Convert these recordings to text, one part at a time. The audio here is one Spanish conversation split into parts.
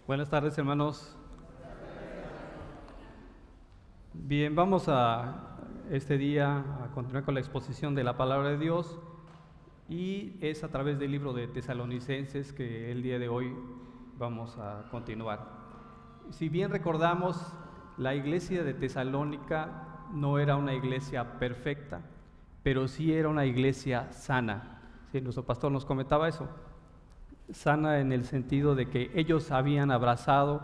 Buenas tardes, hermanos. Bien, vamos a este día a continuar con la exposición de la palabra de Dios y es a través del libro de Tesalonicenses que el día de hoy vamos a continuar. Si bien recordamos, la iglesia de Tesalónica no era una iglesia perfecta, pero sí era una iglesia sana. Sí, nuestro pastor nos comentaba eso. Sana en el sentido de que ellos habían abrazado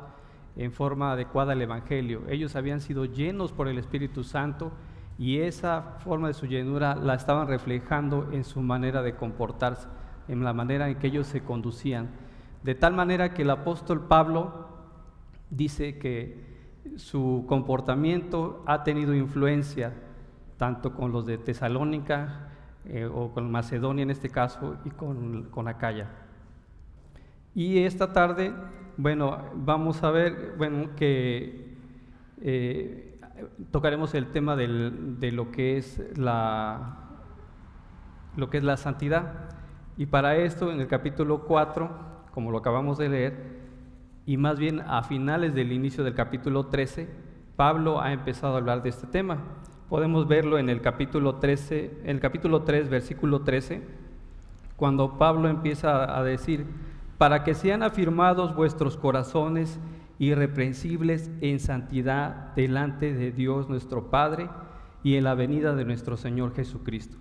en forma adecuada el Evangelio. Ellos habían sido llenos por el Espíritu Santo y esa forma de su llenura la estaban reflejando en su manera de comportarse, en la manera en que ellos se conducían. De tal manera que el apóstol Pablo dice que su comportamiento ha tenido influencia tanto con los de Tesalónica o con Macedonia en este caso y con Acaya. Y esta tarde, vamos a ver, que tocaremos el tema de lo que es la santidad. Y para esto, en el capítulo 4, como lo acabamos de leer, y más bien a finales del inicio del capítulo 13, Pablo ha empezado a hablar de este tema. Podemos verlo en el capítulo 13, en el capítulo 3, versículo 13, cuando Pablo empieza a decir: para que sean afirmados vuestros corazones irreprensibles en santidad delante de Dios nuestro Padre y en la venida de nuestro Señor Jesucristo.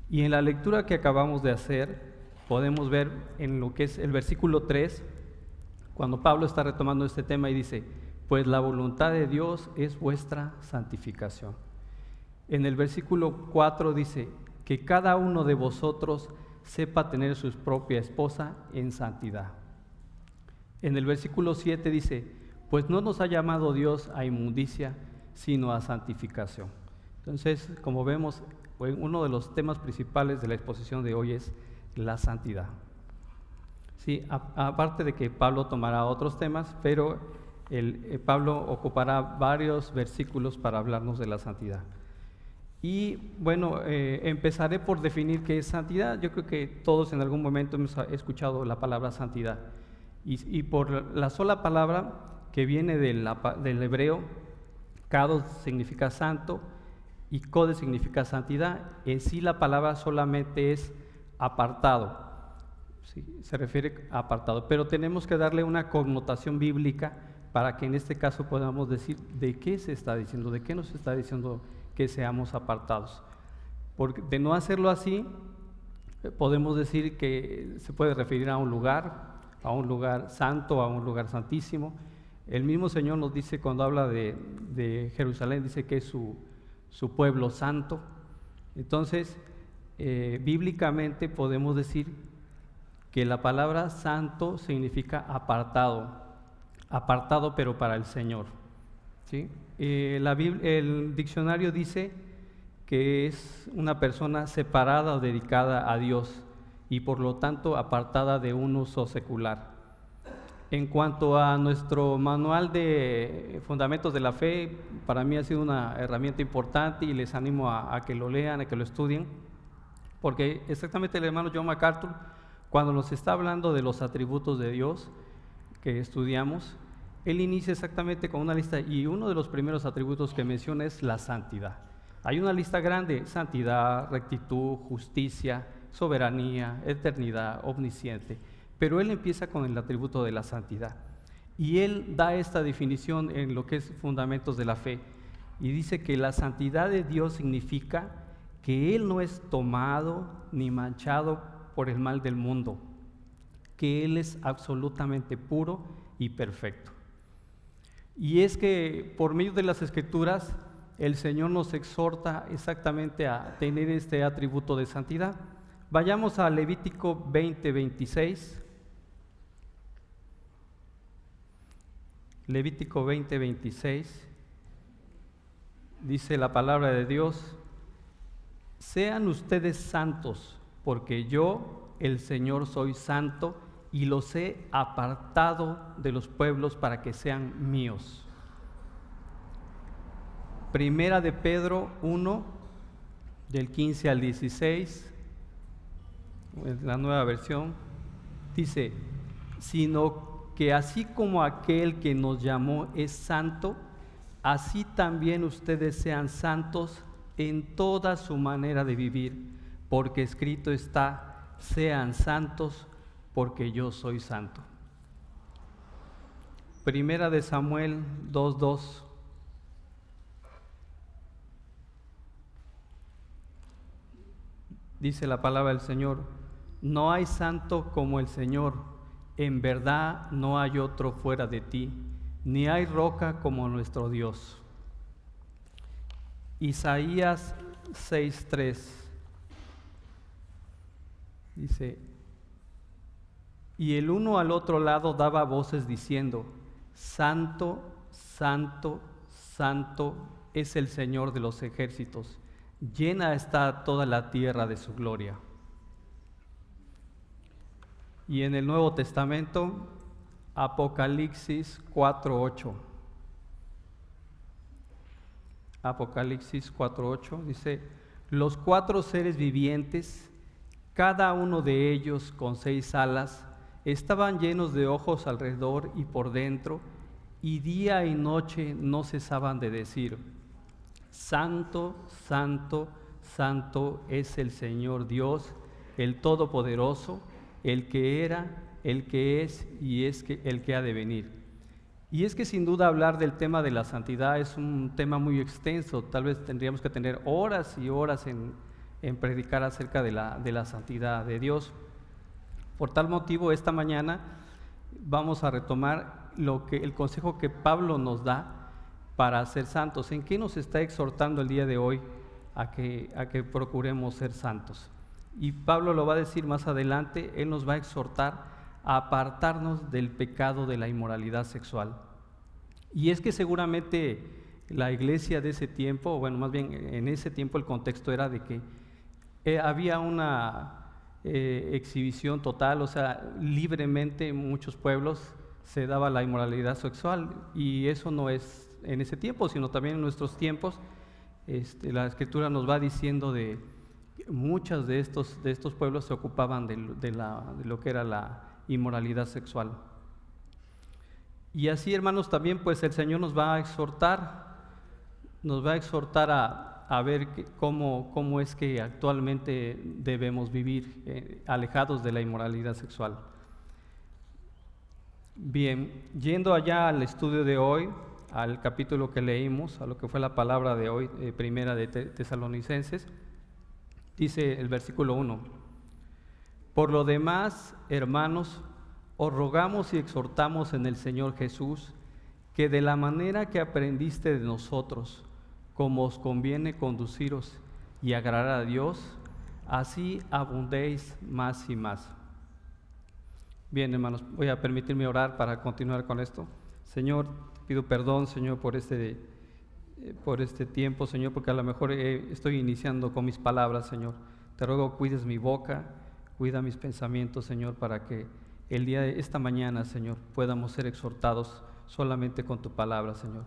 Y en la lectura que acabamos de hacer, podemos ver en lo que es el versículo 3, cuando Pablo está retomando este tema y dice: pues la voluntad de Dios es vuestra santificación. En el versículo 4 dice: que cada uno de vosotros sepa tener su propia esposa en santidad. En el versículo 7 dice: pues no nos ha llamado Dios a inmundicia, sino a santificación. Entonces, como vemos, uno de los temas principales de la exposición de hoy es la santidad. Sí, aparte de que Pablo tomará otros temas, pero Pablo ocupará varios versículos para hablarnos de la santidad. Y empezaré por definir qué es santidad. Yo creo que todos en algún momento hemos escuchado la palabra santidad. Y por la sola palabra que viene del hebreo, kados significa santo y kode significa santidad. En sí la palabra solamente es apartado. Sí, se refiere a apartado, pero tenemos que darle una connotación bíblica para que en este caso podamos decir de qué se está diciendo, de qué nos está diciendo que seamos apartados. Porque de no hacerlo así, podemos decir que se puede referir a un lugar santo, a un lugar santísimo. El mismo Señor nos dice, cuando habla de Jerusalén, dice que es su pueblo santo. Entonces, bíblicamente podemos decir que la palabra santo significa apartado pero para el Señor, ¿sí? El diccionario dice que es una persona separada o dedicada a Dios y por lo tanto apartada de un uso secular. En cuanto a nuestro manual de fundamentos de la fe, para mí ha sido una herramienta importante y les animo a que lo lean, a que lo estudien, porque exactamente el hermano John MacArthur, cuando nos está hablando de los atributos de Dios que estudiamos, él inicia exactamente con una lista y uno de los primeros atributos que menciona es la santidad. Hay una lista grande: santidad, rectitud, justicia, soberanía, eternidad, omnisciente. Pero él empieza con el atributo de la santidad. Y él da esta definición en lo que es fundamentos de la fe. Y dice que la santidad de Dios significa que Él no es tomado ni manchado por el mal del mundo, que Él es absolutamente puro y perfecto. Y es que por medio de las Escrituras el Señor nos exhorta exactamente a tener este atributo de santidad. Vayamos a Levítico 20:26. Levítico 20:26 dice la palabra de Dios: sean ustedes santos, porque yo, el Señor, soy santo y los he apartado de los pueblos para que sean míos. Primera de Pedro 1, del 15 al 16, la nueva versión, dice: sino que así como aquel que nos llamó es santo, así también ustedes sean santos en toda su manera de vivir, porque escrito está: sean santos porque yo soy santo. Primera de Samuel 2:2. Dice la palabra del Señor: no hay santo como el Señor, en verdad no hay otro fuera de ti, ni hay roca como nuestro Dios. Isaías 6:3 dice: y el uno al otro lado daba voces diciendo: santo, santo, santo es el Señor de los ejércitos, llena está toda la tierra de su gloria. Y en el Nuevo Testamento, Apocalipsis 4:8. Apocalipsis 4:8 dice: los 4 seres vivientes, cada uno de ellos con 6 alas, estaban llenos de ojos alrededor y por dentro, y día y noche no cesaban de decir: santo, santo, santo es el Señor Dios, el Todopoderoso, el que era, el que es y el que ha de venir. Y es que sin duda hablar del tema de la santidad es un tema muy extenso. Tal vez tendríamos que tener horas y horas en predicar acerca de la santidad de Dios. Por tal motivo, esta mañana vamos a retomar el consejo que Pablo nos da para ser santos. ¿En qué nos está exhortando el día de hoy a que procuremos ser santos? Y Pablo lo va a decir más adelante. Él nos va a exhortar a apartarnos del pecado de la inmoralidad sexual. Y es que seguramente la iglesia de ese tiempo, bueno, más bien en ese tiempo el contexto era de que había una exhibición total, o sea, libremente en muchos pueblos se daba la inmoralidad sexual, y eso no es en ese tiempo, sino también en nuestros tiempos. La Escritura nos va diciendo de muchos de estos pueblos se ocupaban de lo que era la inmoralidad sexual. Y así, hermanos, también pues el Señor nos va a exhortar a ver cómo es que actualmente debemos vivir alejados de la inmoralidad sexual. Bien, yendo allá al estudio de hoy, al capítulo que leímos, a lo que fue la palabra de hoy, primera de Tesalonicenses, dice el versículo 1: por lo demás, hermanos, os rogamos y exhortamos en el Señor Jesús, que de la manera que aprendiste de nosotros, como os conviene conduciros y agradar a Dios, así abundéis más y más. Bien, hermanos, voy a permitirme orar para continuar con esto. Señor, te pido perdón, Señor, por este tiempo, Señor, porque a lo mejor estoy iniciando con mis palabras, Señor. Te ruego cuides mi boca, cuida mis pensamientos, Señor, para que el día de esta mañana, Señor, podamos ser exhortados solamente con tu palabra, Señor.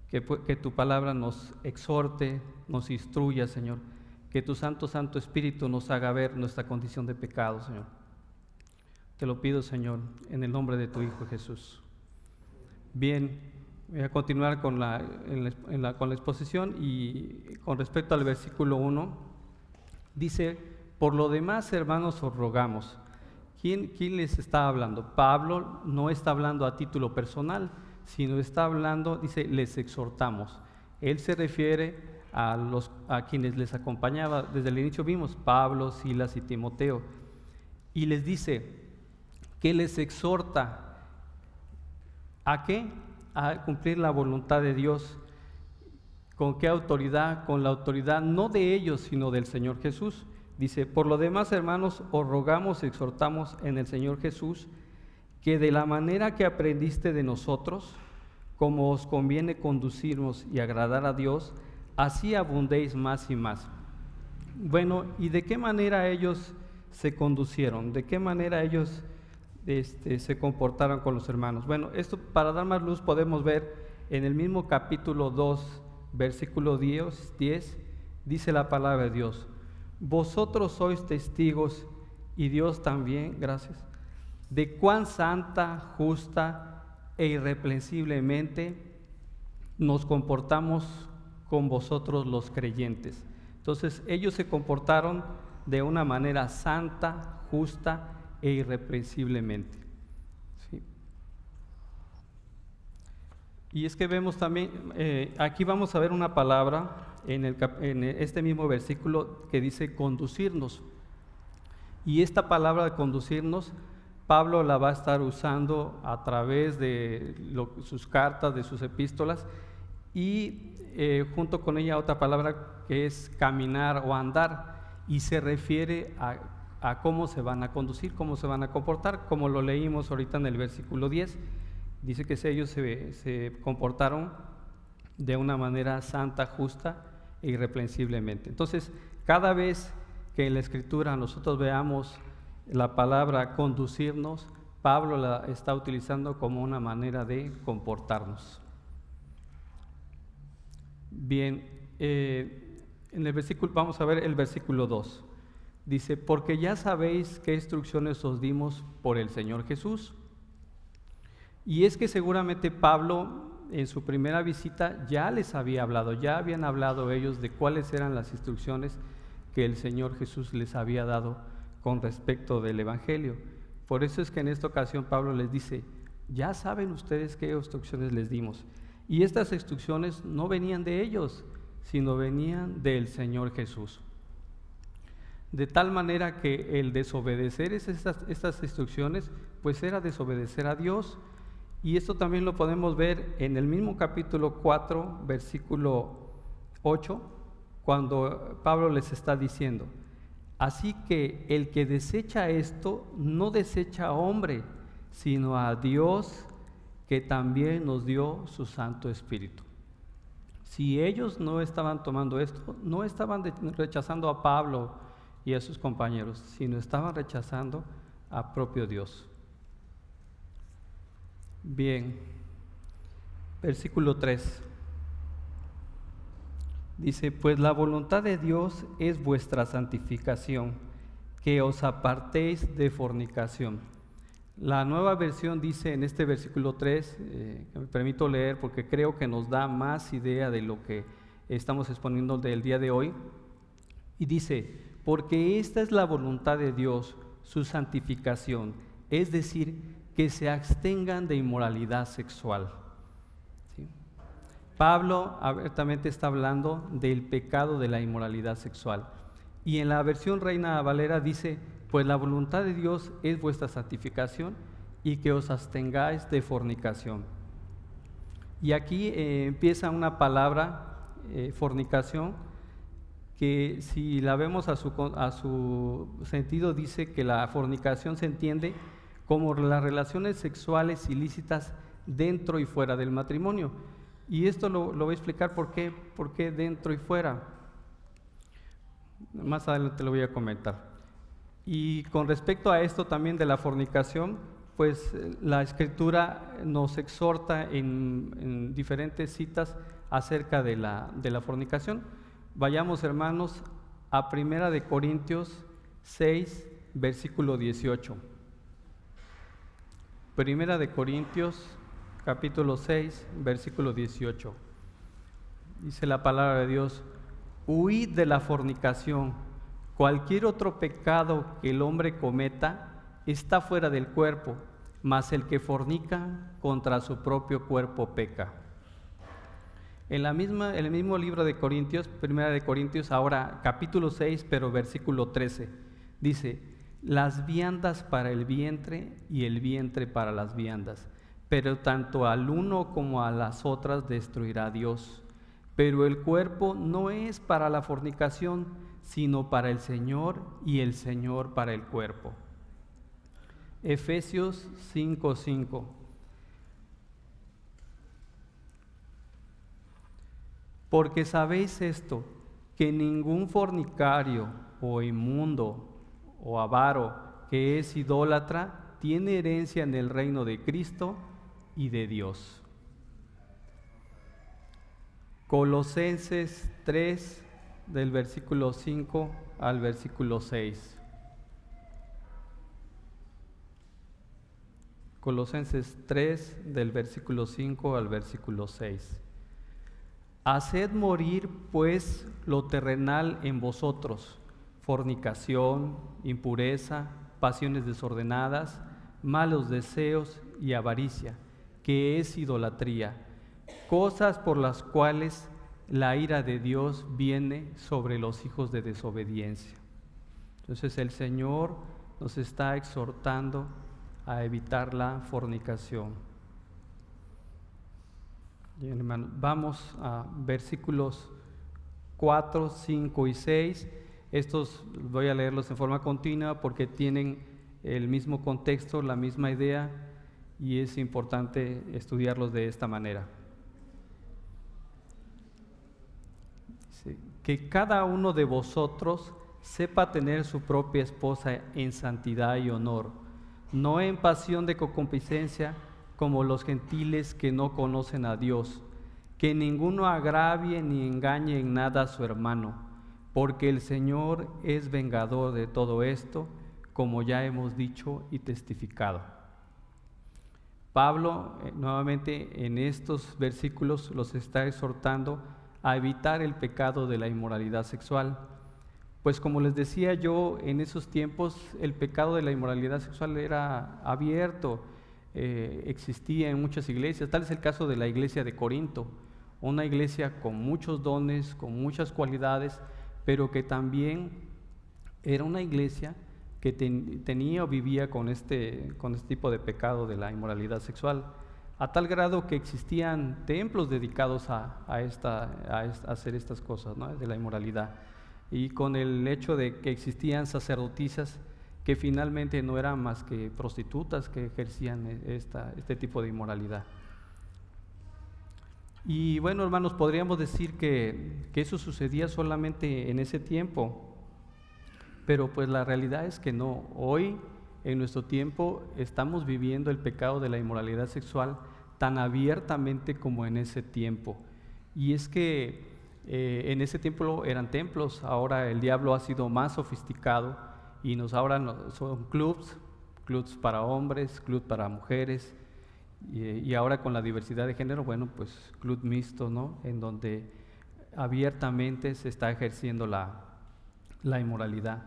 Que tu palabra nos exhorte, nos instruya, Señor. Que tu Santo Espíritu nos haga ver nuestra condición de pecado, Señor. Te lo pido, Señor, en el nombre de tu Hijo Jesús. Bien, voy a continuar con la exposición, y con respecto al versículo 1, dice: por lo demás, hermanos, os rogamos. ¿Quién les está hablando? Pablo no está hablando a título personal, sino está hablando, dice, les exhortamos. Él se refiere a quienes les acompañaba. Desde el inicio vimos Pablo, Silas y Timoteo. Y les dice que les exhorta ¿a qué? A cumplir la voluntad de Dios. ¿Con qué autoridad? Con la autoridad no de ellos, sino del Señor Jesús. Dice: por lo demás, hermanos, os rogamos y exhortamos en el Señor Jesús, que de la manera que aprendiste de nosotros, como os conviene conducirnos y agradar a Dios, así abundéis más y más. Bueno, ¿y de qué manera ellos se conducieron? ¿De qué manera ellos se comportaron con los hermanos? Bueno, esto, para dar más luz, podemos ver en el mismo capítulo 2, versículo 10, dice la palabra de Dios: vosotros sois testigos, y Dios también, gracias, de cuán santa, justa e irreprensiblemente nos comportamos con vosotros los creyentes. Entonces ellos se comportaron de una manera santa, justa e irreprensiblemente. ¿Sí? Y es que vemos también, aquí vamos a ver una palabra en este mismo versículo que dice conducirnos. Y esta palabra de conducirnos, Pablo la va a estar usando a través de sus cartas, de sus epístolas, y junto con ella otra palabra que es caminar o andar, y se refiere a cómo se van a conducir, cómo se van a comportar, como lo leímos ahorita en el versículo 10. Dice que ellos se comportaron de una manera santa, justa e irreprensiblemente. Entonces, cada vez que en la Escritura nosotros veamos la palabra conducirnos, Pablo la está utilizando como una manera de comportarnos. Bien, en el versículo, vamos a ver el versículo 2. Dice, porque ya sabéis qué instrucciones os dimos por el Señor Jesús. Y es que seguramente Pablo en su primera visita ya les había hablado, ya habían hablado ellos de cuáles eran las instrucciones que el Señor Jesús les había dado con respecto del Evangelio. Por eso es que en esta ocasión Pablo les dice, ya saben ustedes qué instrucciones les dimos. Y estas instrucciones no venían de ellos, sino venían del Señor Jesús. De tal manera que el desobedecer estas instrucciones, pues era desobedecer a Dios. Y esto también lo podemos ver en el mismo capítulo 4, versículo 8, cuando Pablo les está diciendo, así que el que desecha esto, no desecha a hombre, sino a Dios, que también nos dio su Santo Espíritu. Si ellos no estaban tomando esto, no estaban rechazando a Pablo y a sus compañeros, sino estaban rechazando a propio Dios. Bien, versículo 3. Dice, pues la voluntad de Dios es vuestra santificación, que os apartéis de fornicación. La Nueva Versión dice en este versículo 3, que me permito leer porque creo que nos da más idea de lo que estamos exponiendo del día de hoy, y dice, porque esta es la voluntad de Dios, su santificación, es decir, que se abstengan de inmoralidad sexual. ¿Sí? Pablo abiertamente está hablando del pecado de la inmoralidad sexual. Y en la versión Reina Valera dice, pues la voluntad de Dios es vuestra santificación y que os abstengáis de fornicación. Y aquí empieza una palabra, fornicación, que si la vemos a su sentido, dice que la fornicación se entiende como las relaciones sexuales ilícitas dentro y fuera del matrimonio. Y esto lo voy a explicar por qué dentro y fuera. Más adelante lo voy a comentar. Y con respecto a esto también de la fornicación, pues la Escritura nos exhorta en diferentes citas acerca de la fornicación. Vayamos, hermanos, a 1 Corintios 6, versículo 18. 1 Corintios, capítulo 6, versículo 18. Dice la palabra de Dios, huid de la fornicación. Cualquier otro pecado que el hombre cometa está fuera del cuerpo, mas el que fornica contra su propio cuerpo peca. En el mismo libro de Corintios, 1 Corintios, ahora capítulo 6, pero versículo 13, dice, las viandas para el vientre y el vientre para las viandas, pero tanto al uno como a las otras destruirá Dios. Pero el cuerpo no es para la fornicación, sino para el Señor y el Señor para el cuerpo. Efesios 5:5. Porque sabéis esto, que ningún fornicario o inmundo o avaro que es idólatra tiene herencia en el reino de Cristo y de Dios. Colosenses 3, del versículo 5 al versículo 6. Colosenses 3, del versículo 5 al versículo 6. Haced morir, pues, lo terrenal en vosotros: fornicación, impureza, pasiones desordenadas, malos deseos y avaricia, que es idolatría, cosas por las cuales la ira de Dios viene sobre los hijos de desobediencia. Entonces el Señor nos está exhortando a evitar la fornicación. Bien, hermanos, vamos a versículos 4, 5 y 6. Estos voy a leerlos en forma continua porque tienen el mismo contexto, la misma idea, y es importante estudiarlos de esta manera. Dice, que cada uno de vosotros sepa tener su propia esposa en santidad y honor, no en pasión de concupiscencia como los gentiles que no conocen a Dios, que ninguno agravie ni engañe en nada a su hermano, porque el Señor es vengador de todo esto, como ya hemos dicho y testificado. Pablo nuevamente en estos versículos los está exhortando a evitar el pecado de la inmoralidad sexual. Pues como les decía yo, en esos tiempos el pecado de la inmoralidad sexual era abierto, existía en muchas iglesias. Tal es el caso de la iglesia de Corinto, una iglesia con muchos dones, con muchas cualidades, pero que también era una iglesia que tenía o vivía con este tipo de pecado de la inmoralidad sexual, a tal grado que existían templos dedicados a hacer estas cosas, ¿no?, de la inmoralidad. Y con el hecho de que existían sacerdotisas que finalmente no eran más que prostitutas que ejercían este tipo de inmoralidad. Y bueno, hermanos, podríamos decir que eso sucedía solamente en ese tiempo, pero pues la realidad es que no. Hoy, en nuestro tiempo, estamos viviendo el pecado de la inmoralidad sexual tan abiertamente como en ese tiempo. Y es que en ese tiempo eran templos, ahora el diablo ha sido más sofisticado y ahora son clubs para hombres, clubs para mujeres, y ahora con la diversidad de género, bueno, pues club mixto, ¿no?, en donde abiertamente se está ejerciendo la inmoralidad.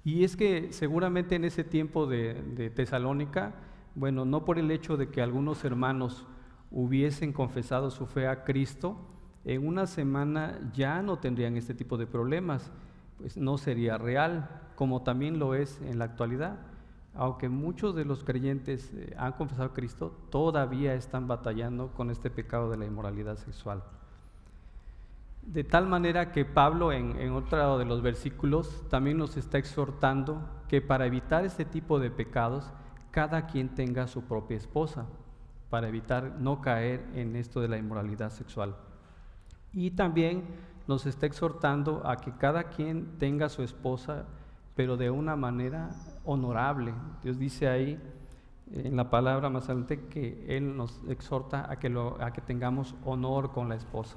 Y es que seguramente en ese tiempo de Tesalónica, bueno, no por el hecho de que algunos hermanos hubiesen confesado su fe a Cristo, en una semana ya no tendrían este tipo de problemas, pues no sería real, como también lo es en la actualidad. Aunque muchos de los creyentes han confesado a Cristo, todavía están batallando con este pecado de la inmoralidad sexual. De tal manera que Pablo en otro de los versículos también nos está exhortando que para evitar este tipo de pecados, cada quien tenga su propia esposa, para evitar no caer en esto de la inmoralidad sexual. Y también nos está exhortando a que cada quien tenga su esposa, pero de una manera honorable. Dios dice ahí en la palabra más adelante que Él nos exhorta a que tengamos honor con la esposa.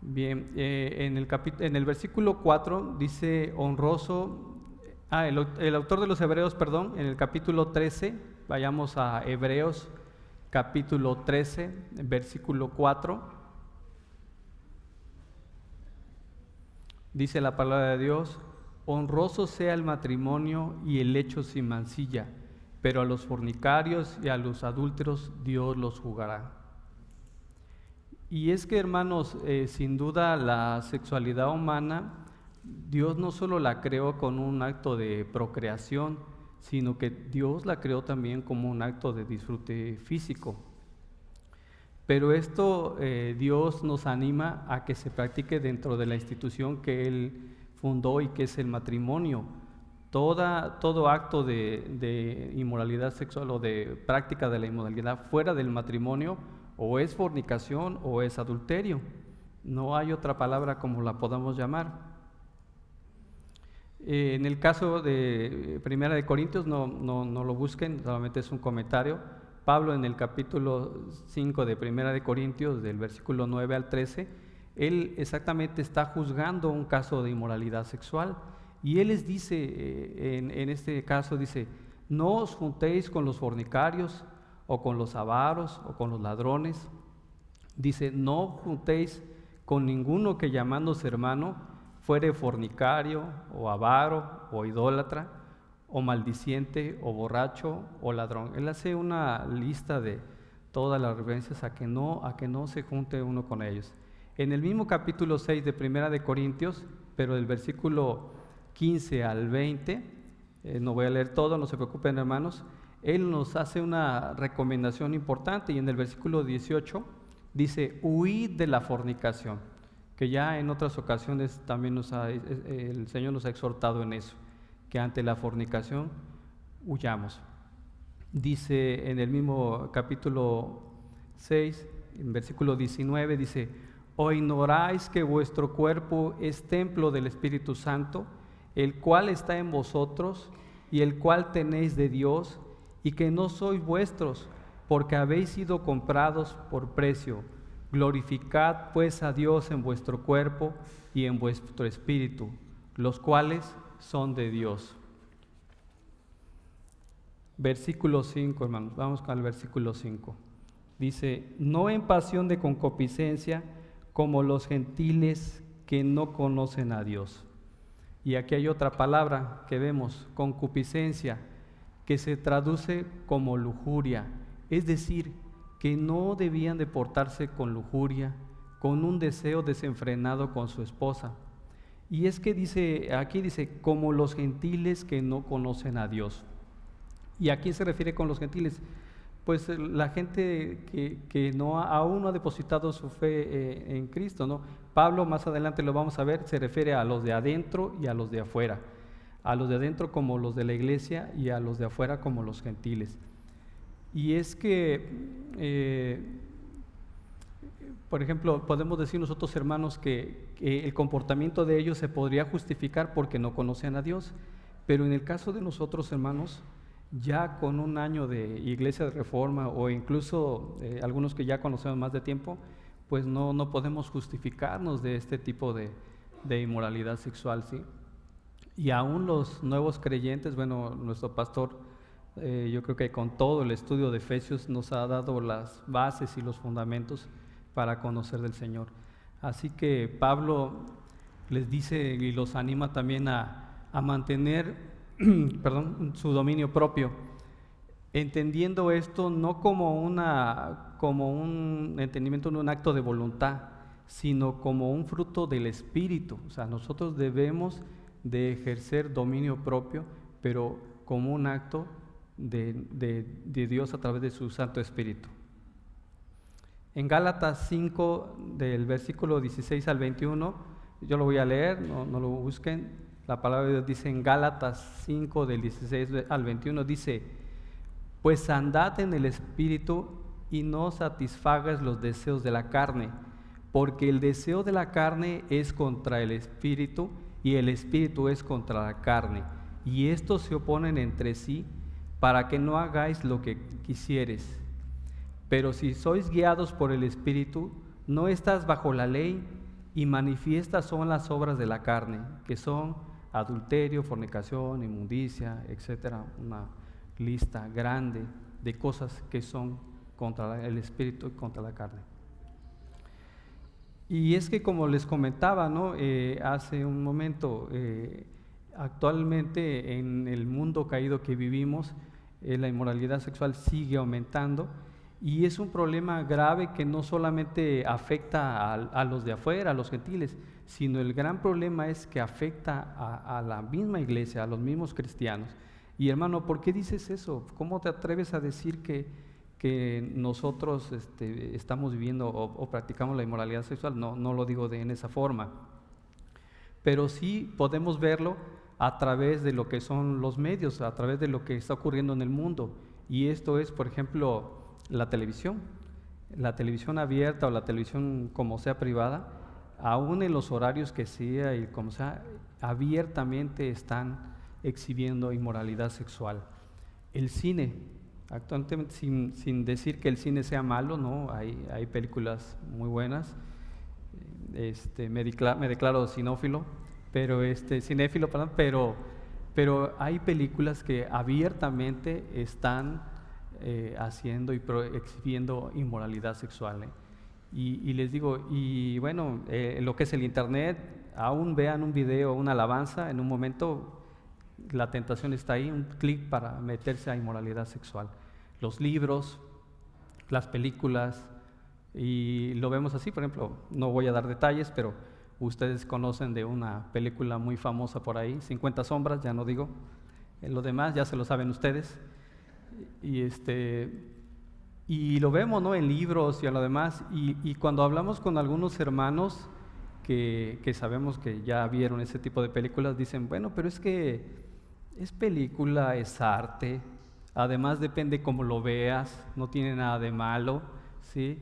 Bien, en el versículo 4 dice honroso, el autor de los Hebreos, perdón, en el capítulo 13, vayamos a Hebreos capítulo 13, versículo 4, dice la palabra de Dios: honroso sea el matrimonio y el lecho sin mancilla, pero a los fornicarios y a los adúlteros Dios los juzgará. Y es que, hermanos, sin duda la sexualidad humana, Dios no solo la creó con un acto de procreación, sino que Dios la creó también como un acto de disfrute físico. Pero esto Dios nos anima a que se practique dentro de la institución que Él fundó y que es el matrimonio. Todo acto de inmoralidad sexual o de práctica de la inmoralidad fuera del matrimonio o es fornicación o es adulterio. No hay otra palabra como la podamos llamar. En el caso de Primera de Corintios, no lo busquen, solamente es un comentario. Pablo en el capítulo 5 de Primera de Corintios, del versículo 9 al 13, él exactamente está juzgando un caso de inmoralidad sexual, y él les dice, en este caso dice: no os juntéis con los fornicarios, o con los avaros, o con los ladrones. Dice, no juntéis con ninguno que llamándose hermano fuere fornicario, o avaro, o idólatra, o maldiciente, o borracho, o ladrón. Él hace una lista de todas las referencias a que no se junte uno con ellos. En el mismo capítulo 6 de Primera de Corintios, pero del versículo 15 al 20, no voy a leer todo, no se preocupen hermanos, él nos hace una recomendación importante y en el versículo 18 dice, huid de la fornicación, que ya en otras ocasiones también el Señor nos ha exhortado en eso, que ante la fornicación huyamos. Dice en el mismo capítulo 6, en versículo 19, dice, ¿o ignoráis que vuestro cuerpo es templo del Espíritu Santo, el cual está en vosotros y el cual tenéis de Dios, y que no sois vuestros, porque habéis sido comprados por precio? Glorificad pues a Dios en vuestro cuerpo y en vuestro espíritu, los cuales son de Dios. Versículo 5, hermanos, vamos con el versículo 5. Dice, no en pasión de concupiscencia, como los gentiles que no conocen a Dios. Y aquí hay otra palabra que vemos, concupiscencia, que se traduce como lujuria, es decir, que no debían de portarse con lujuria, con un deseo desenfrenado con su esposa. Y es que aquí dice, como los gentiles que no conocen a Dios. ¿Y a quién se refiere con los gentiles? Pues la gente que aún no ha depositado su fe en Cristo, ¿no? Pablo, más adelante lo vamos a ver, se refiere a los de adentro y a los de afuera. A los de adentro como los de la iglesia y a los de afuera como los gentiles. Y es que, por ejemplo, podemos decir nosotros hermanos que el comportamiento de ellos se podría justificar porque no conocen a Dios, pero en el caso de nosotros hermanos, ya con un año de iglesia de reforma o incluso algunos que ya conocemos más de tiempo, pues no podemos justificarnos de este tipo de inmoralidad sexual, ¿sí? Y aún los nuevos creyentes, bueno, nuestro pastor, yo creo que con todo el estudio de Efesios nos ha dado las bases y los fundamentos para conocer del Señor. Así que Pablo les dice y los anima también a mantener su dominio propio, entendiendo esto no como un entendimiento de un acto de voluntad, sino como un fruto del Espíritu. O sea, nosotros debemos de ejercer dominio propio, pero como un acto de Dios a través de su Santo Espíritu. En Gálatas 5, del versículo 16 al 21, yo lo voy a leer, no lo busquen. La palabra de Dios dice en Gálatas 5, del 16 al 21, dice, pues andad en el Espíritu y no satisfagas los deseos de la carne, porque el deseo de la carne es contra el Espíritu y el Espíritu es contra la carne, y estos se oponen entre sí para que no hagáis lo que quisieres. Pero si sois guiados por el Espíritu, no estás bajo la ley, y manifiestas son las obras de la carne, que son adulterio, fornicación, inmundicia, etcétera, una lista grande de cosas que son contra el espíritu y contra la carne. Y es que como les comentaba, ¿no? Hace un momento, actualmente en el mundo caído que vivimos, la inmoralidad sexual sigue aumentando y es un problema grave que no solamente afecta a los de afuera, a los gentiles, sino el gran problema es que afecta a la misma iglesia, a los mismos cristianos. Y hermano, ¿por qué dices eso? ¿Cómo te atreves a decir que nosotros estamos viviendo o practicamos la inmoralidad sexual? No lo digo en esa forma, pero sí podemos verlo a través de lo que son los medios, a través de lo que está ocurriendo en el mundo. Y esto es, por ejemplo, la televisión abierta o la televisión como sea privada, aún en los horarios que sea y como sea, abiertamente están exhibiendo inmoralidad sexual. El cine, actualmente sin decir que el cine sea malo, no, hay películas muy buenas. Me declaro cinéfilo, pero pero hay películas que abiertamente están haciendo y exhibiendo inmoralidad sexual. Y les digo, y bueno, lo que es el internet, aún vean un video, una alabanza, en un momento la tentación está ahí, un clic para meterse a inmoralidad sexual. Los libros, las películas, y lo vemos así, por ejemplo, no voy a dar detalles, pero ustedes conocen de una película muy famosa por ahí, 50 sombras, ya no digo, lo demás ya se lo saben ustedes, y lo vemos, ¿no?, en libros y en lo demás, y cuando hablamos con algunos hermanos que sabemos que ya vieron ese tipo de películas, dicen, bueno, pero es que es película, es arte, además depende cómo lo veas, no tiene nada de malo, ¿sí?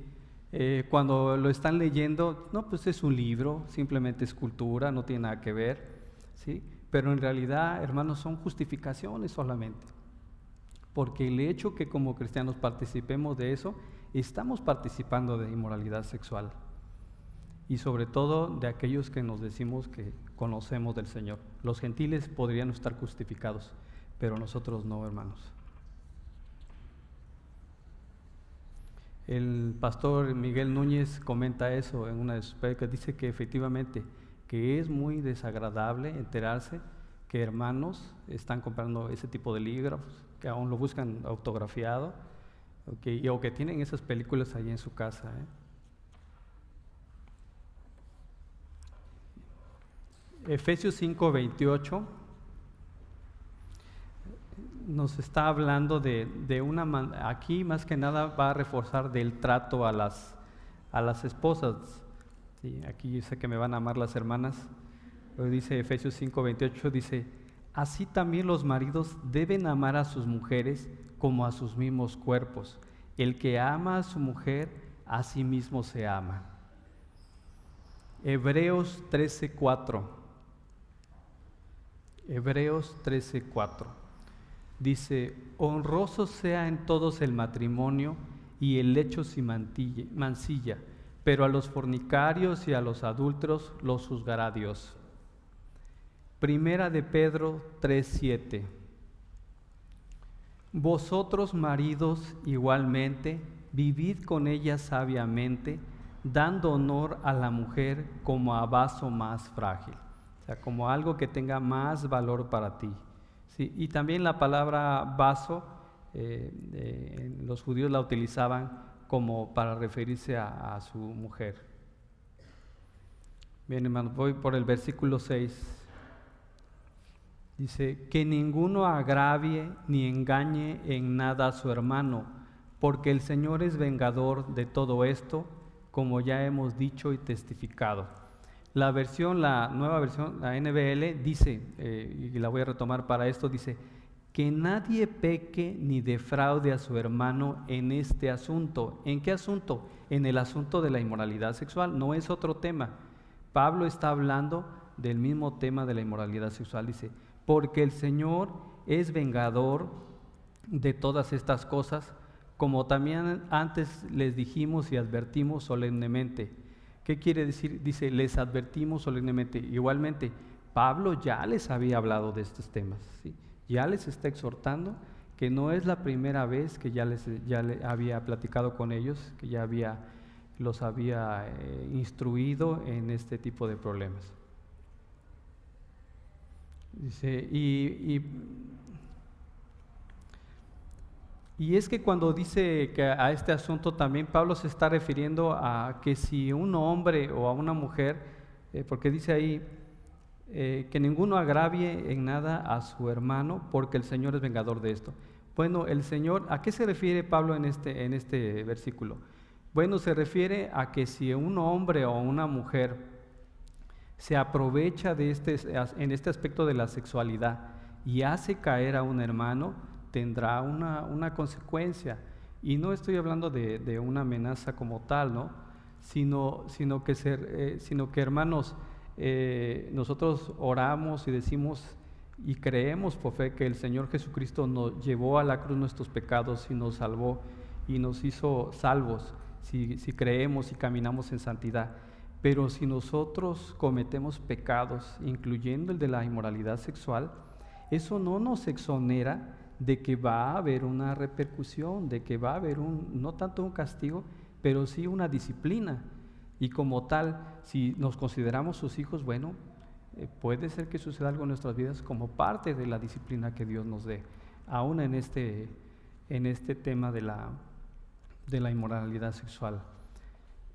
Cuando lo están leyendo, no, pues es un libro, simplemente es cultura, no tiene nada que ver, ¿sí? Pero en realidad, hermanos, son justificaciones solamente, porque el hecho que como cristianos participemos de eso, estamos participando de inmoralidad sexual, y sobre todo de aquellos que nos decimos que conocemos del Señor. Los gentiles podrían estar justificados, pero nosotros no, hermanos. El pastor Miguel Núñez comenta eso en una de sus prédicas, dice que efectivamente que es muy desagradable enterarse que hermanos están comprando ese tipo de libros, que aún lo buscan autografiado, o que tienen esas películas ahí en su casa. Efesios 5:28 nos está hablando de una aquí más que nada va a reforzar del trato a las esposas. Sí, aquí sé que me van a amar las hermanas, pero dice Efesios 5:28, dice, así también los maridos deben amar a sus mujeres como a sus mismos cuerpos. El que ama a su mujer, a sí mismo se ama. Hebreos 13:4. Hebreos 13:4 dice, honroso sea en todos el matrimonio y el lecho sin mancilla, pero a los fornicarios y a los adúlteros los juzgará Dios. Primera de Pedro 3:7. Vosotros maridos igualmente, vivid con ella sabiamente, dando honor a la mujer como a vaso más frágil. O sea, como algo que tenga más valor para ti. ¿Sí? Y también la palabra vaso, los judíos la utilizaban como para referirse a su mujer. Bien, hermanos, voy por el versículo 6. Dice, que ninguno agravie ni engañe en nada a su hermano, porque el Señor es vengador de todo esto, como ya hemos dicho y testificado. La nueva versión, la NBL, dice, y la voy a retomar para esto, dice, que nadie peque ni defraude a su hermano en este asunto. ¿En qué asunto? En el asunto de la inmoralidad sexual, no es otro tema. Pablo está hablando del mismo tema de la inmoralidad sexual, dice, porque el Señor es vengador de todas estas cosas, como también antes les dijimos y advertimos solemnemente. ¿Qué quiere decir? Dice, les advertimos solemnemente. Igualmente, Pablo ya les había hablado de estos temas, ¿sí? Ya les está exhortando que no es la primera vez que ya le había platicado con ellos, que ya los había instruido en este tipo de problemas. Dice, y es que cuando dice que a este asunto también Pablo se está refiriendo a que si un hombre o a una mujer, porque dice ahí que ninguno agravie en nada a su hermano, porque el Señor es vengador de esto. Bueno, el Señor, ¿a qué se refiere Pablo en este versículo? Bueno, se refiere a que si un hombre o una mujer se aprovecha en este aspecto de la sexualidad y hace caer a un hermano, tendrá una consecuencia. Y no estoy hablando de una amenaza como tal, ¿no? Sino que hermanos, nosotros oramos y decimos y creemos por fe que el Señor Jesucristo nos llevó a la cruz nuestros pecados y nos salvó y nos hizo salvos, si creemos y caminamos en santidad. Pero si nosotros cometemos pecados, incluyendo el de la inmoralidad sexual, eso no nos exonera de que va a haber una repercusión, de que va a haber no tanto un castigo, pero sí una disciplina. Y como tal, si nos consideramos sus hijos, bueno, puede ser que suceda algo en nuestras vidas como parte de la disciplina que Dios nos dé, aún en este tema de la inmoralidad sexual.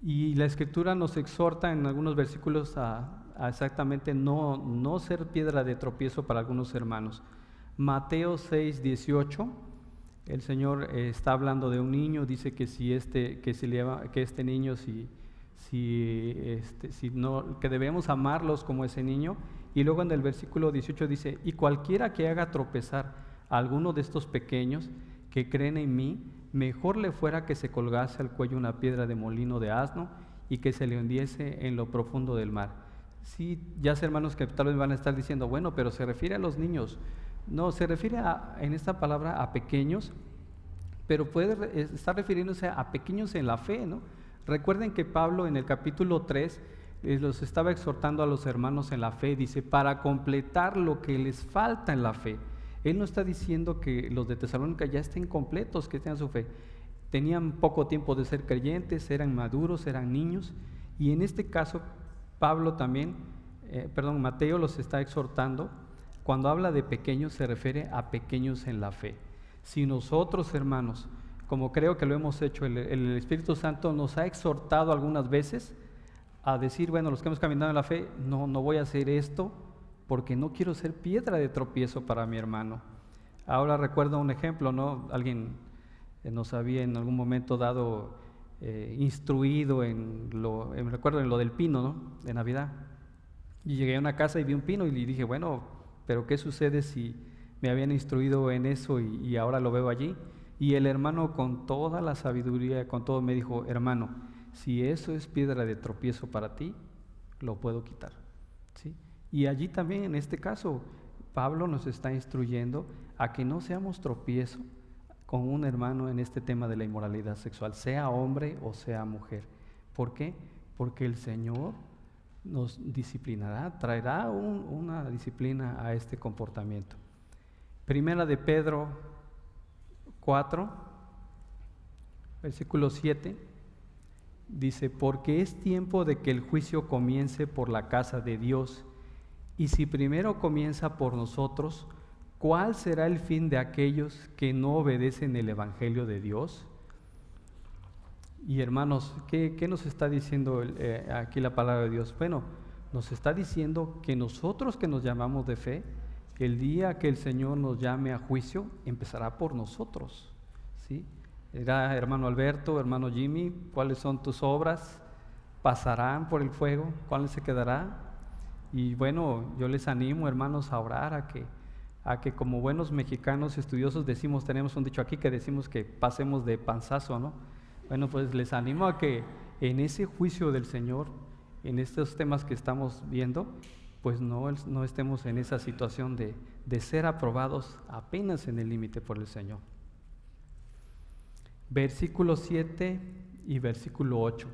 Y la Escritura nos exhorta en algunos versículos a exactamente no ser piedra de tropiezo para algunos hermanos. Mateo 6:18, el Señor está hablando de un niño, dice que este niño, que debemos amarlos como ese niño. Y luego en el versículo 18 dice: y cualquiera que haga tropezar a alguno de estos pequeños que creen en mí, mejor le fuera que se colgase al cuello una piedra de molino de asno y que se le hundiese en lo profundo del mar. Sí, ya sé, hermanos, que tal vez van a estar diciendo, bueno, pero se refiere a los niños. No, se refiere en esta palabra a pequeños, pero puede estar refiriéndose a pequeños en la fe, ¿no? Recuerden que Pablo en el capítulo 3 los estaba exhortando a los hermanos en la fe, dice, para completar lo que les falta en la fe. Él no está diciendo que los de Tesalónica ya estén completos, que tengan su fe. Tenían poco tiempo de ser creyentes, eran maduros, eran niños, y en este caso Mateo los está exhortando. Cuando habla de pequeños se refiere a pequeños en la fe. Si nosotros, hermanos, como creo que lo hemos hecho, el Espíritu Santo nos ha exhortado algunas veces a decir, bueno, los que hemos caminado en la fe, no voy a hacer esto porque no quiero ser piedra de tropiezo para mi hermano. Ahora recuerdo un ejemplo, ¿no? Alguien nos había en algún momento dado, instruido recuerdo en lo del pino, ¿no? De Navidad. Y llegué a una casa y vi un pino y le dije, bueno, pero ¿qué sucede si me habían instruido en eso y ahora lo veo allí? Y el hermano, con toda la sabiduría, con todo, me dijo, hermano, si eso es piedra de tropiezo para ti, lo puedo quitar, ¿sí? Y allí también, en este caso, Pablo nos está instruyendo a que no seamos tropiezo con un hermano en este tema de la inmoralidad sexual, sea hombre o sea mujer. ¿Por qué? Porque el Señor nos disciplinará, traerá una disciplina a este comportamiento. Primera de Pedro 4, versículo 7, dice, porque es tiempo de que el juicio comience por la casa de Dios, y si primero comienza por nosotros, ¿cuál será el fin de aquellos que no obedecen el Evangelio de Dios? Y hermanos, ¿qué nos está diciendo aquí la palabra de Dios? Bueno, nos está diciendo que nosotros que nos llamamos de fe, el día que el Señor nos llame a juicio, empezará por nosotros, ¿sí? Era hermano Alberto, hermano Jimmy, ¿cuáles son tus obras? ¿Pasarán por el fuego? ¿Cuál se quedará? Y bueno, yo les animo, hermanos, a orar, a que como buenos mexicanos estudiosos tenemos un dicho aquí que decimos que pasemos de panzazo, ¿no? Bueno, pues les animo a que en ese juicio del Señor, en estos temas que estamos viendo, pues no estemos en esa situación de ser aprobados apenas en el límite por el Señor. Versículo 7 y versículo 8.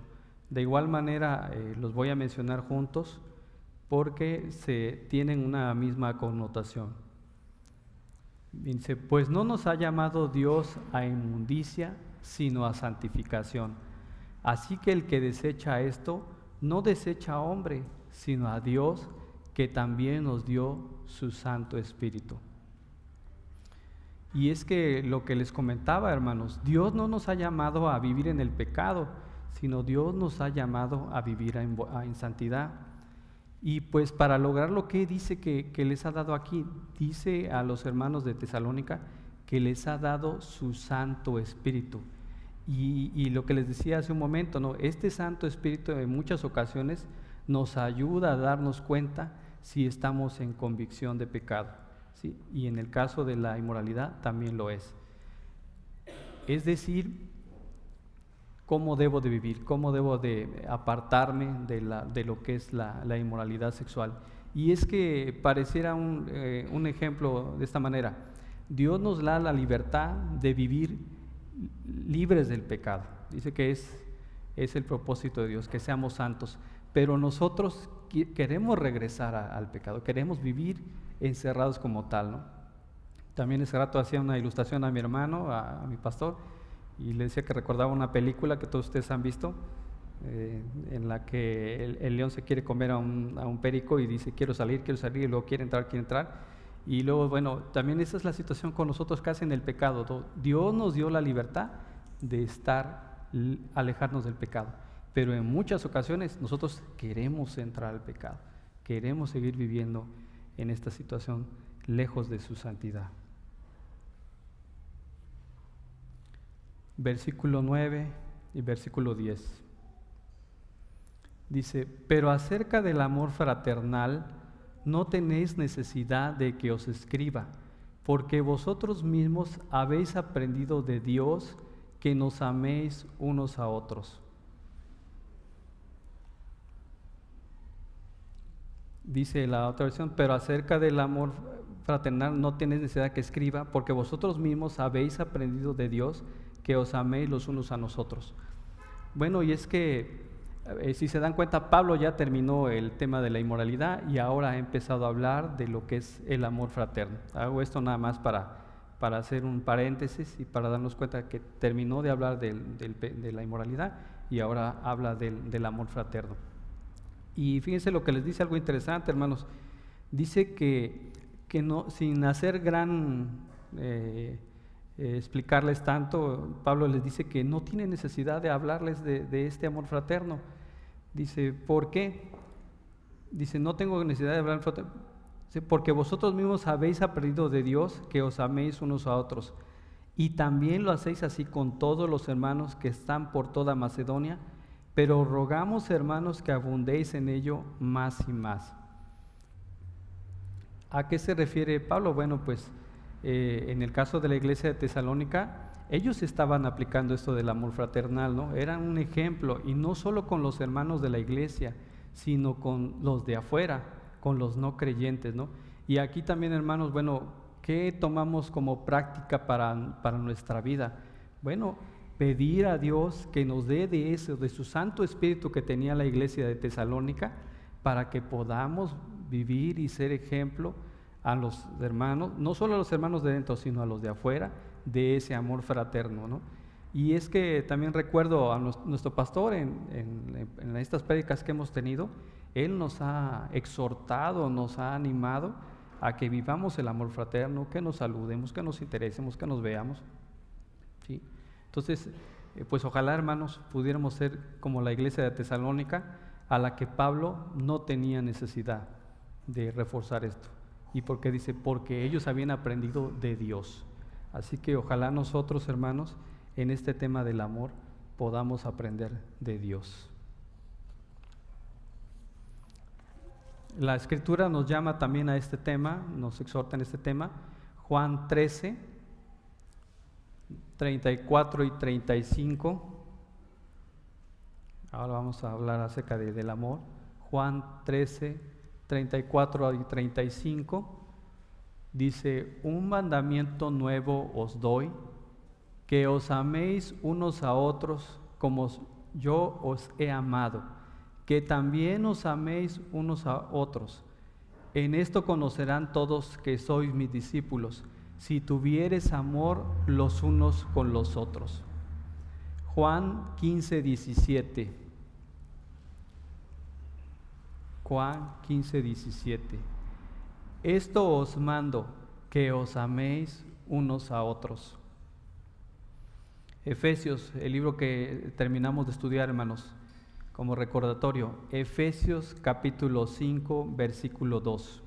De igual manera los voy a mencionar juntos porque tienen una misma connotación. Dice, pues no nos ha llamado Dios a inmundicia, sino a santificación. Así que el que desecha esto, no desecha a hombre, sino a Dios, que también nos dio su Santo Espíritu. Y es que lo que les comentaba, hermanos, Dios no nos ha llamado a vivir en el pecado, sino Dios nos ha llamado a vivir en santidad. Y pues para lograr lo que dice que les ha dado aquí, dice a los hermanos de Tesalónica que les ha dado su Santo Espíritu. Y lo que les decía hace un momento, ¿no? Este Santo Espíritu en muchas ocasiones nos ayuda a darnos cuenta si estamos en convicción de pecado, ¿sí? Y en el caso de la inmoralidad también lo es. Es decir, cómo debo de vivir, cómo debo de apartarme de lo que es la inmoralidad sexual. Y es que pareciera un ejemplo de esta manera. Dios nos da la libertad de vivir libres del pecado. Dice que es el propósito de Dios, que seamos santos. Pero nosotros queremos regresar al pecado, queremos vivir encerrados como tal, ¿no? También ese rato hacía una ilustración a mi hermano, a mi pastor, y le decía que recordaba una película que todos ustedes han visto, en la que el león se quiere comer a un perico y dice quiero salir, y luego quiere entrar. Y luego, bueno, también esa es la situación con nosotros casi en el pecado. Dios nos dio la libertad de alejarnos del pecado, pero en muchas ocasiones nosotros queremos entrar al pecado, queremos seguir viviendo en esta situación lejos de su santidad. Versículo 9 y versículo 10. Dice, pero acerca del amor fraternal no tenéis necesidad de que os escriba, porque vosotros mismos habéis aprendido de Dios que nos améis unos a otros. Dice la otra versión, pero acerca del amor fraternal no tenéis necesidad que escriba, porque vosotros mismos habéis aprendido de Dios que os améis los unos a nosotros. Bueno, y es que si se dan cuenta, Pablo ya terminó el tema de la inmoralidad y ahora ha empezado a hablar de lo que es el amor fraterno. Hago esto nada más para hacer un paréntesis y para darnos cuenta que terminó de hablar de la inmoralidad y ahora habla del amor fraterno. Y fíjense lo que les dice, algo interesante, hermanos. Dice que no, sin hacer explicarles tanto, Pablo les dice que no tiene necesidad de hablarles de este amor fraterno. Dice, ¿por qué? Dice, no tengo necesidad de hablar fraterno. Dice, porque vosotros mismos habéis aprendido de Dios que os améis unos a otros, y también lo hacéis así con todos los hermanos que están por toda Macedonia, pero rogamos, hermanos, que abundéis en ello más y más. ¿A qué se refiere Pablo? Bueno, pues en el caso de la iglesia de Tesalónica, ellos estaban aplicando esto del amor fraternal, ¿no? Eran un ejemplo, y no solo con los hermanos de la iglesia, sino con los de afuera, con los no creyentes, ¿no? Y aquí también, hermanos, bueno, ¿qué tomamos como práctica para nuestra vida? Bueno, pedir a Dios que nos dé de eso, de su Santo Espíritu que tenía la iglesia de Tesalónica, para que podamos vivir y ser ejemplo a los hermanos, no solo a los hermanos de dentro, sino a los de afuera, de ese amor fraterno, ¿no? Y es que también recuerdo a nuestro pastor en estas prédicas que hemos tenido, él nos ha exhortado, nos ha animado a que vivamos el amor fraterno, que nos saludemos, que nos interesemos, que nos veamos, ¿sí? Entonces, pues ojalá, hermanos, pudiéramos ser como la iglesia de Tesalónica, a la que Pablo no tenía necesidad de reforzar esto. ¿Y por qué dice? Porque ellos habían aprendido de Dios. Así que ojalá nosotros, hermanos, en este tema del amor, podamos aprender de Dios. La Escritura nos llama también a este tema, nos exhorta en este tema. Juan 13, 34 y 35. Ahora vamos a hablar acerca del amor. Juan 13, 34 y 35 dice: un mandamiento nuevo os doy, que os améis unos a otros como yo os he amado, que también os améis unos a otros. En esto conocerán todos que sois mis discípulos, si tuviereis amor los unos con los otros. Juan 15, 17. Juan 15, 17. Esto os mando, que os améis unos a otros. Efesios, el libro que terminamos de estudiar, hermanos, como recordatorio, Efesios capítulo 5, versículo 2.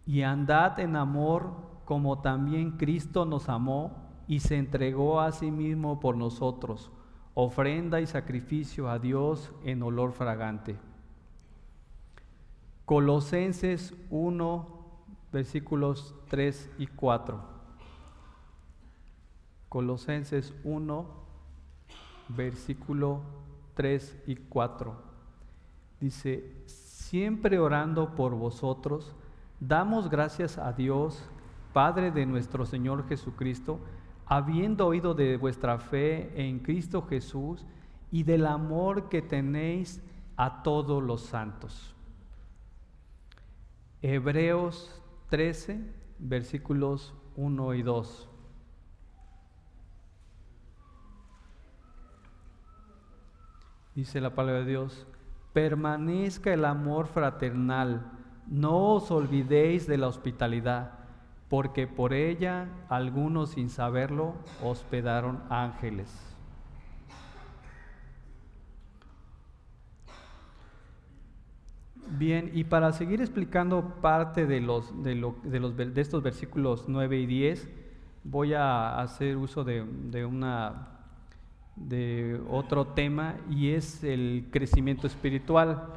Y andad en amor como también Cristo nos amó y se entregó a sí mismo por nosotros, ofrenda y sacrificio a Dios en olor fragante. Colosenses 1, versículos 3 y 4. Colosenses 1, versículo 3 y 4. Dice: siempre orando por vosotros, damos gracias a Dios, Padre de nuestro Señor Jesucristo, habiendo oído de vuestra fe en Cristo Jesús y del amor que tenéis a todos los santos. Hebreos 13, versículos 1 y 2. Dice la palabra de Dios: permanezca el amor fraternal, no os olvidéis de la hospitalidad, porque por ella algunos sin saberlo hospedaron ángeles. Bien, y para seguir explicando parte de estos versículos 9 y 10, voy a hacer uso de otro tema, y es el crecimiento espiritual.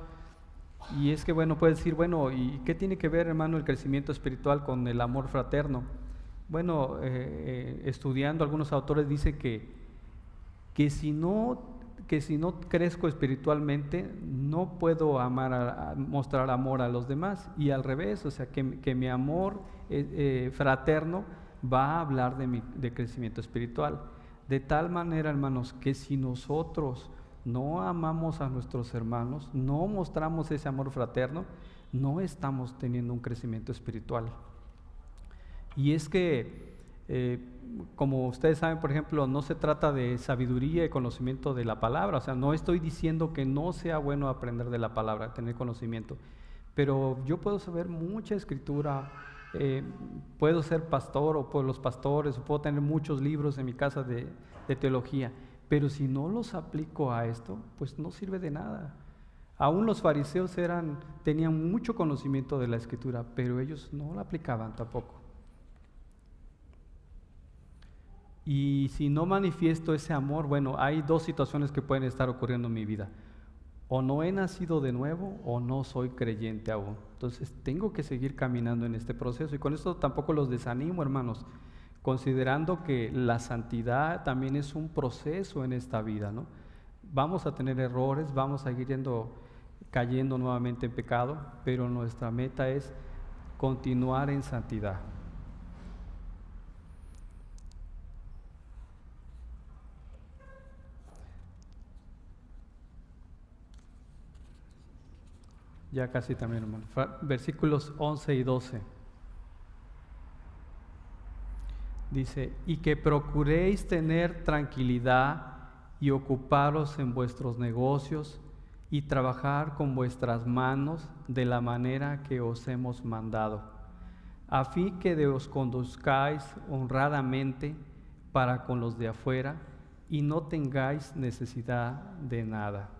Y es que, bueno, puedes decir, bueno, ¿y qué tiene que ver, hermano, el crecimiento espiritual con el amor fraterno? Bueno, estudiando algunos autores dice que si no crezco espiritualmente, no puedo mostrar amor a los demás, y al revés, o sea, que mi amor fraterno va a hablar de crecimiento espiritual. De tal manera, hermanos, que si nosotros no amamos a nuestros hermanos, no mostramos ese amor fraterno, no estamos teniendo un crecimiento espiritual. Y es que, como ustedes saben, por ejemplo, no se trata de sabiduría y conocimiento de la palabra. O sea, no estoy diciendo que no sea bueno aprender de la palabra, tener conocimiento, pero yo puedo saber mucha escritura, puedo ser pastor o por los pastores, o puedo tener muchos libros en mi casa de teología, pero si no los aplico a esto, pues no sirve de nada. Aún los fariseos tenían mucho conocimiento de la escritura, pero ellos no la aplicaban tampoco. Y si no manifiesto ese amor, bueno, hay dos situaciones que pueden estar ocurriendo en mi vida: o no he nacido de nuevo, o no soy creyente aún. Entonces tengo que seguir caminando en este proceso, y con esto tampoco los desanimo, hermanos, considerando que la santidad también es un proceso en esta vida, ¿no? Vamos a tener errores, vamos a seguir cayendo nuevamente en pecado, pero nuestra meta es continuar en santidad. Ya casi también, hermano. Versículos 11 y 12. Dice: y que procuréis tener tranquilidad y ocuparos en vuestros negocios y trabajar con vuestras manos de la manera que os hemos mandado, a fin que os conduzcáis honradamente para con los de afuera y no tengáis necesidad de nada.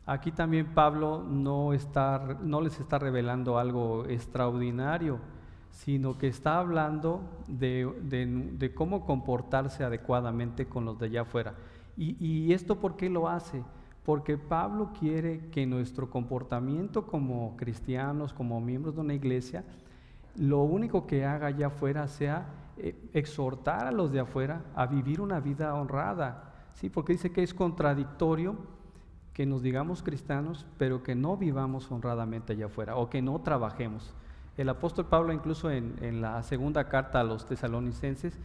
Aquí también Pablo no les está revelando algo extraordinario, sino que está hablando de cómo comportarse adecuadamente con los de allá afuera. ¿Y esto por qué lo hace? Porque Pablo quiere que nuestro comportamiento como cristianos, como miembros de una iglesia, lo único que haga allá afuera sea exhortar a los de afuera a vivir una vida honrada, ¿sí? Porque dice que es contradictorio que nos digamos cristianos, pero que no vivamos honradamente allá afuera, o que no trabajemos. El apóstol Pablo, incluso en la segunda carta a los tesalonicenses,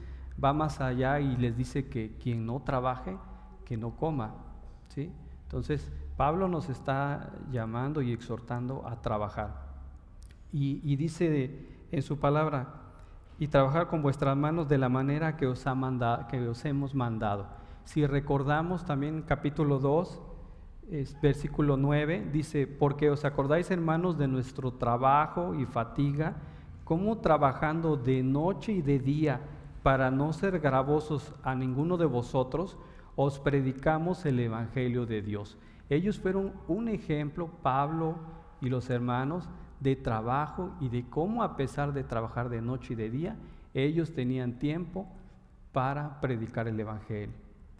va más allá y les dice que quien no trabaje, que no coma, ¿sí? Entonces, Pablo nos está llamando y exhortando a trabajar. Y dice en su palabra: y trabajar con vuestras manos de la manera que os hemos mandado. Si recordamos también capítulo 2, versículo 9, dice: porque os acordáis, hermanos, de nuestro trabajo y fatiga, como trabajando de noche y de día, para no ser gravosos a ninguno de vosotros, os predicamos el evangelio de Dios. Ellos fueron un ejemplo, Pablo y los hermanos, de trabajo y de cómo, a pesar de trabajar de noche y de día, ellos tenían tiempo para predicar el evangelio,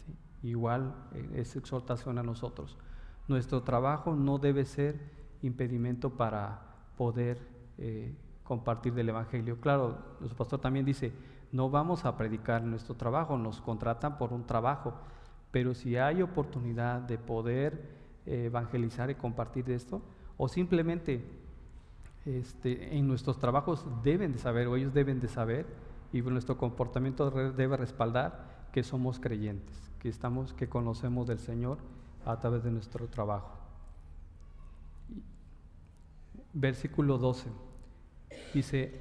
¿sí? Igual es exhortación a nosotros. Nuestro trabajo no debe ser impedimento para poder compartir del evangelio. Claro, nuestro pastor también dice: no vamos a predicar en nuestro trabajo, nos contratan por un trabajo, pero si hay oportunidad de poder evangelizar y compartir esto, o simplemente en nuestros trabajos deben de saber, o ellos deben de saber, y nuestro comportamiento debe respaldar que somos creyentes, que conocemos del Señor a través de nuestro trabajo. Versículo 12 dice: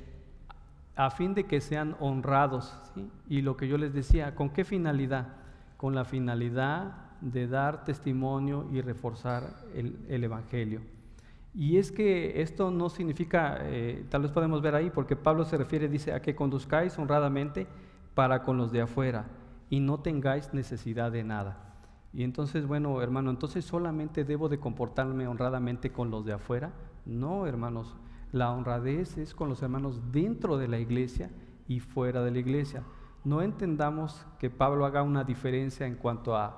a fin de que sean honrados, ¿sí? Y lo que yo les decía, ¿con qué finalidad? Con la finalidad de dar testimonio y reforzar el Evangelio. Y es que esto no significa, tal vez podemos ver ahí, porque Pablo se refiere, dice, a que conduzcáis honradamente para con los de afuera y no tengáis necesidad de nada. Y entonces, bueno, hermano, entonces solamente debo de comportarme honradamente con los de afuera. No, hermanos, la honradez es con los hermanos dentro de la iglesia y fuera de la iglesia. No entendamos que Pablo haga una diferencia en cuanto a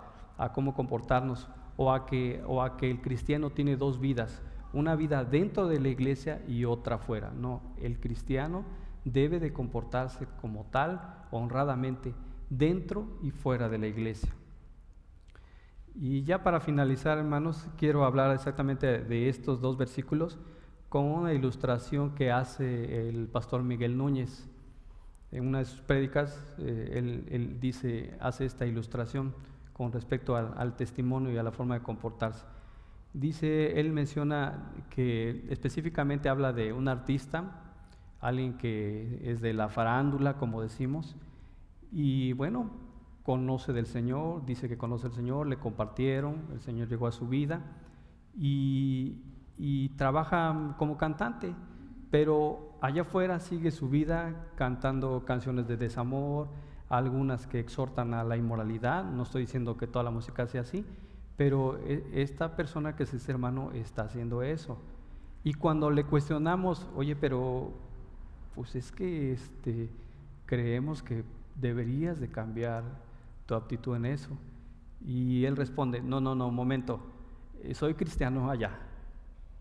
cómo comportarnos o a que el cristiano tiene dos vidas, una vida dentro de la iglesia y otra fuera. No, el cristiano debe de comportarse como tal, honradamente, dentro y fuera de la iglesia. Y ya para finalizar, hermanos, quiero hablar exactamente de estos dos versículos con una ilustración que hace el pastor Miguel Núñez. En una de sus prédicas, él hace esta ilustración con respecto al testimonio y a la forma de comportarse. Dice, él menciona que específicamente habla de un artista, alguien que es de la farándula, como decimos, y bueno, conoce del Señor, dice que conoce al Señor, le compartieron, el Señor llegó a su vida y trabaja como cantante, pero allá afuera sigue su vida cantando canciones de desamor, algunas que exhortan a la inmoralidad. No estoy diciendo que toda la música sea así, pero esta persona que es ese hermano está haciendo eso. Y cuando le cuestionamos, oye, pero pues es que creemos que deberías de cambiar tu actitud en eso. Y él responde, no, momento, soy cristiano allá,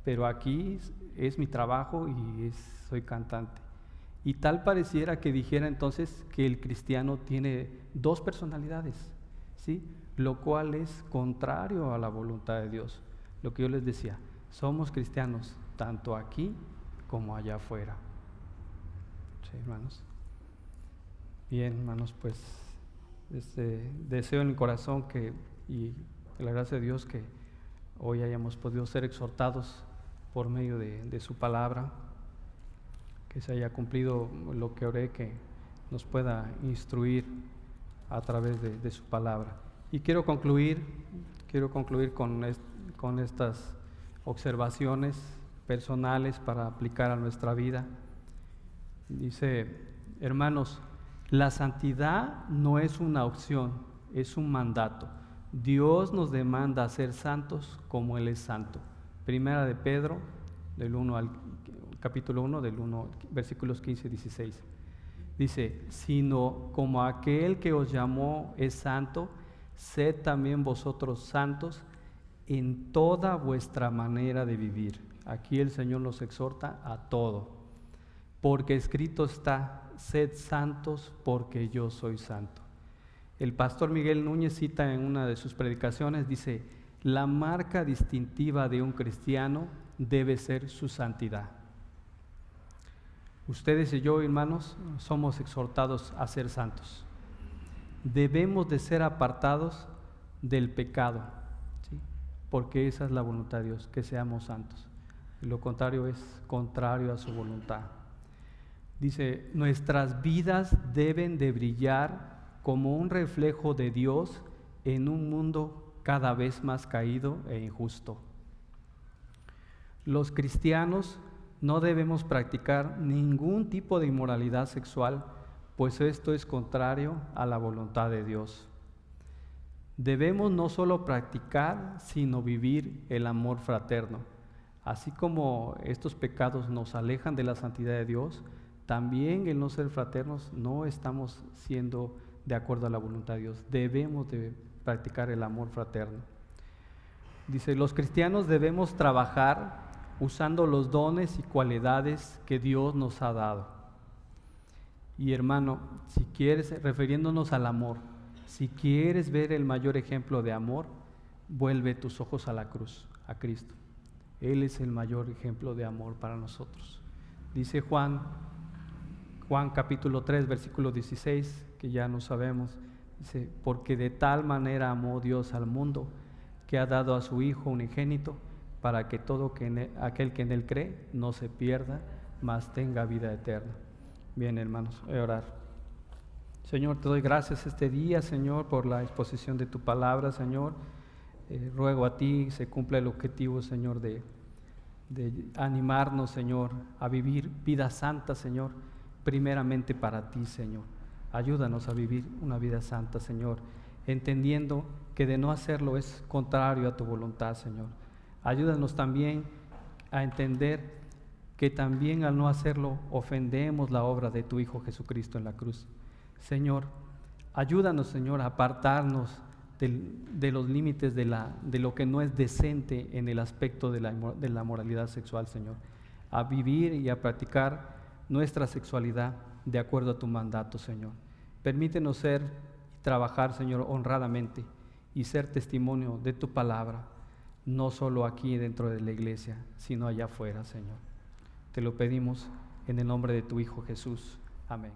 pero aquí es mi trabajo y soy cantante. Y tal pareciera que dijera entonces que el cristiano tiene dos personalidades, ¿sí? Lo cual es contrario a la voluntad de Dios. Lo que yo les decía, somos cristianos tanto aquí como allá afuera. ¿Sí, hermanos? Bien, hermanos, pues deseo en mi corazón y la gracia de Dios que hoy hayamos podido ser exhortados por medio de su palabra, que se haya cumplido lo que oré, que nos pueda instruir a través de su palabra. Y quiero concluir con estas observaciones personales para aplicar a nuestra vida. Dice, hermanos, la santidad no es una opción, es un mandato. Dios nos demanda ser santos como Él es santo. Primera de Pedro, capítulo 1, versículos 15 y 16. Dice, sino como aquel que os llamó es santo, sed también vosotros santos en toda vuestra manera de vivir. Aquí el Señor nos exhorta a todo, porque escrito está, sed santos porque yo soy santo. El pastor Miguel Núñez cita en una de sus predicaciones, dice, la marca distintiva de un cristiano debe ser su santidad. Ustedes y yo, hermanos, somos exhortados a ser santos. Debemos de ser apartados del pecado, ¿sí? Porque esa es la voluntad de Dios, que seamos santos. Y lo contrario es contrario a su voluntad. Dice, nuestras vidas deben de brillar como un reflejo de Dios en un mundo cada vez más caído e injusto. Los cristianos no debemos practicar ningún tipo de inmoralidad sexual, pues esto es contrario a la voluntad de Dios. Debemos no solo practicar, sino vivir el amor fraterno. Así como estos pecados nos alejan de la santidad de Dios, también el no ser fraternos no estamos siendo de acuerdo a la voluntad de Dios. Debemos de practicar el amor fraterno. Dice, los cristianos debemos trabajar usando los dones y cualidades que Dios nos ha dado. Y hermano, si quieres, refiriéndonos al amor, si quieres ver el mayor ejemplo de amor, vuelve tus ojos a la cruz, a Cristo. Él es el mayor ejemplo de amor para nosotros. Dice Juan capítulo 3, versículo 16, que ya no sabemos, dice, porque de tal manera amó Dios al mundo, que ha dado a su Hijo unigénito, para que aquel que en Él cree no se pierda, mas tenga vida eterna. Bien, hermanos, voy a orar. Señor, te doy gracias este día, Señor, por la exposición de tu palabra, Señor. Ruego a ti se cumpla el objetivo, Señor, de animarnos, Señor, a vivir vida santa, Señor, primeramente para ti, Señor. Ayúdanos a vivir una vida santa, Señor, entendiendo que de no hacerlo es contrario a tu voluntad, Señor. Ayúdanos también a entender que también al no hacerlo ofendemos la obra de tu Hijo Jesucristo en la cruz. Señor, ayúdanos, Señor, a apartarnos de los límites de lo que no es decente en el aspecto de la moralidad sexual, Señor, a vivir y a practicar nuestra sexualidad de acuerdo a tu mandato, Señor. Permítenos ser y trabajar, Señor, honradamente y ser testimonio de tu palabra, no solo aquí dentro de la iglesia, sino allá afuera, Señor. Te lo pedimos en el nombre de tu Hijo Jesús. Amén.